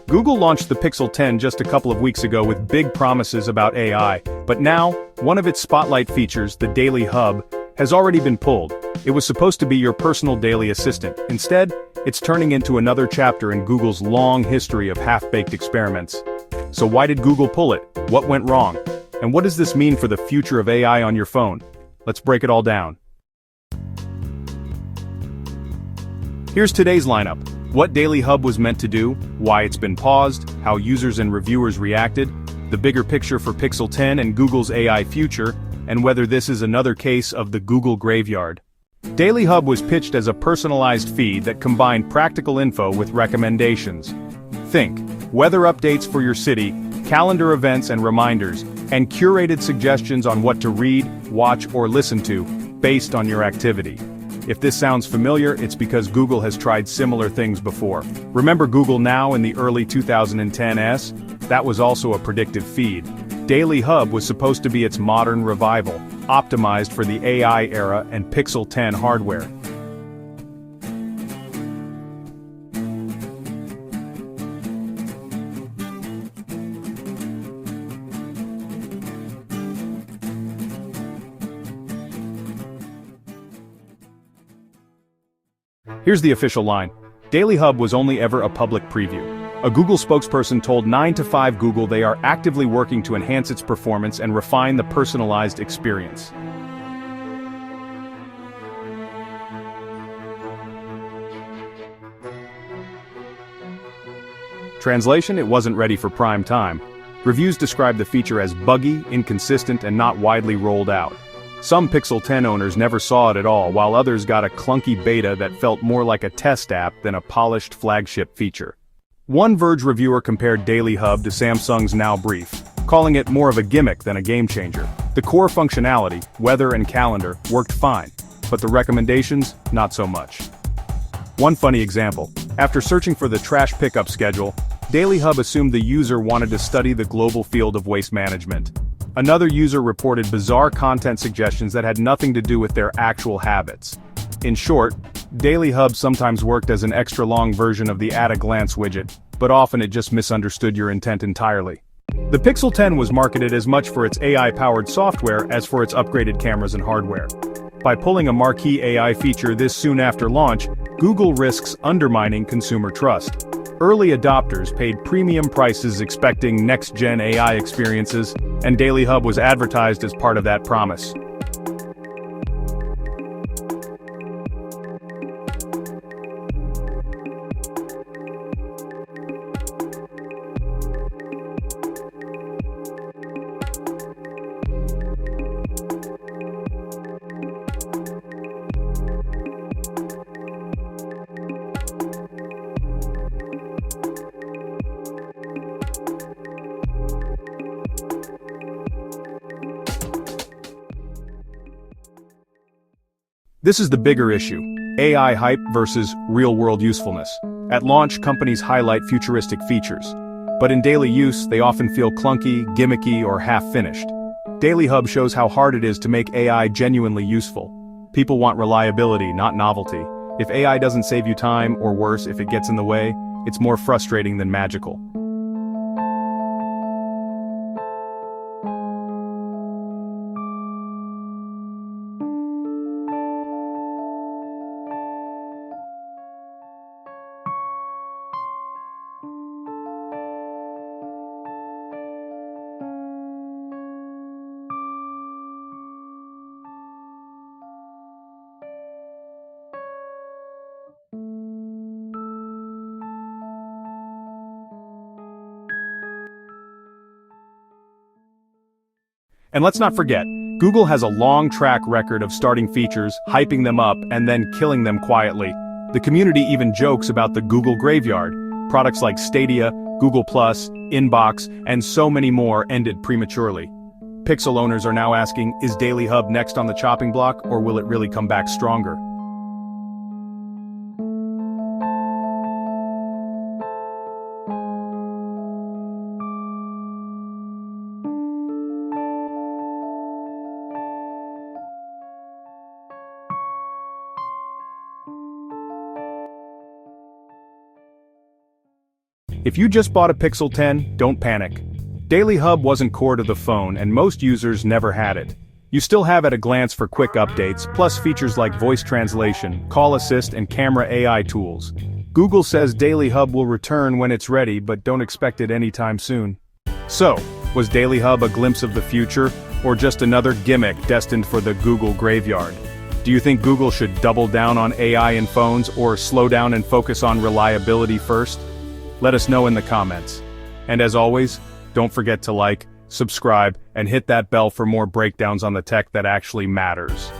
Google launched the Pixel 10 just a couple of weeks ago with big promises about AI, but now, one of its spotlight features, the Daily Hub, has already been pulled. It was supposed to be your personal daily assistant. Instead, it's turning into another chapter in Google's long history of half-baked experiments. So why did Google pull it? What went wrong? And what does this mean for the future of AI on your phone? Let's break it all down. Here's today's lineup. What Daily Hub was meant to do, why it's been paused, how users and reviewers reacted, the bigger picture for Pixel 10 and Google's AI future, and whether this is another case of the Google graveyard. Daily Hub was pitched as a personalized feed that combined practical info with recommendations. Think weather updates for your city, calendar events and reminders, and curated suggestions on what to read, watch, or listen to, based on your activity. If this sounds familiar, it's because Google has tried similar things before. Remember Google Now in the early 2010s? That was also a predictive feed. Daily Hub was supposed to be its modern revival, optimized for the AI era and Pixel 10 hardware. Here's the official line. Daily Hub was only ever a public preview. A Google spokesperson told 9 to 5 Google they are actively working to enhance its performance and refine the personalized experience. Translation: it wasn't ready for prime time. Reviews describe the feature as buggy, inconsistent, and not widely rolled out. Some Pixel 10 owners never saw it at all, while others got a clunky beta that felt more like a test app than a polished flagship feature. One Verge reviewer compared Daily Hub to Samsung's Now Brief, calling it more of a gimmick than a game changer. The core functionality, weather and calendar, worked fine, but the recommendations, not so much. One funny example: after searching for the trash pickup schedule, Daily Hub assumed the user wanted to study the global field of waste management. Another user reported bizarre content suggestions that had nothing to do with their actual habits. In short, Daily Hub sometimes worked as an extra-long version of the at-a-glance widget, but often it just misunderstood your intent entirely. The Pixel 10 was marketed as much for its AI-powered software as for its upgraded cameras and hardware. By pulling a marquee AI feature this soon after launch, Google risks undermining consumer trust. Early adopters paid premium prices expecting next-gen AI experiences, and Daily Hub was advertised as part of that promise. This is the bigger issue: AI hype versus real-world usefulness. At launch, companies highlight futuristic features. But in daily use, they often feel clunky, gimmicky, or half-finished. Daily Hub shows how hard it is to make AI genuinely useful. People want reliability, not novelty. If AI doesn't save you time, or worse, if it gets in the way, it's more frustrating than magical. And let's not forget, Google has a long track record of starting features, hyping them up, and then killing them quietly. The community even jokes about the Google graveyard. Products like Stadia, Google+, Inbox, and so many more ended prematurely. Pixel owners are now asking, is Daily Hub next on the chopping block, or will it really come back stronger? If you just bought a Pixel 10, don't panic. Daily Hub wasn't core to the phone and most users never had it. You still have at a glance for quick updates, plus features like voice translation, call assist and camera AI tools. Google says Daily Hub will return when it's ready, but don't expect it anytime soon. So, was Daily Hub a glimpse of the future, or just another gimmick destined for the Google graveyard? Do you think Google should double down on AI in phones, or slow down and focus on reliability first? Let us know in the comments. And as always, don't forget to like, subscribe, and hit that bell for more breakdowns on the tech that actually matters.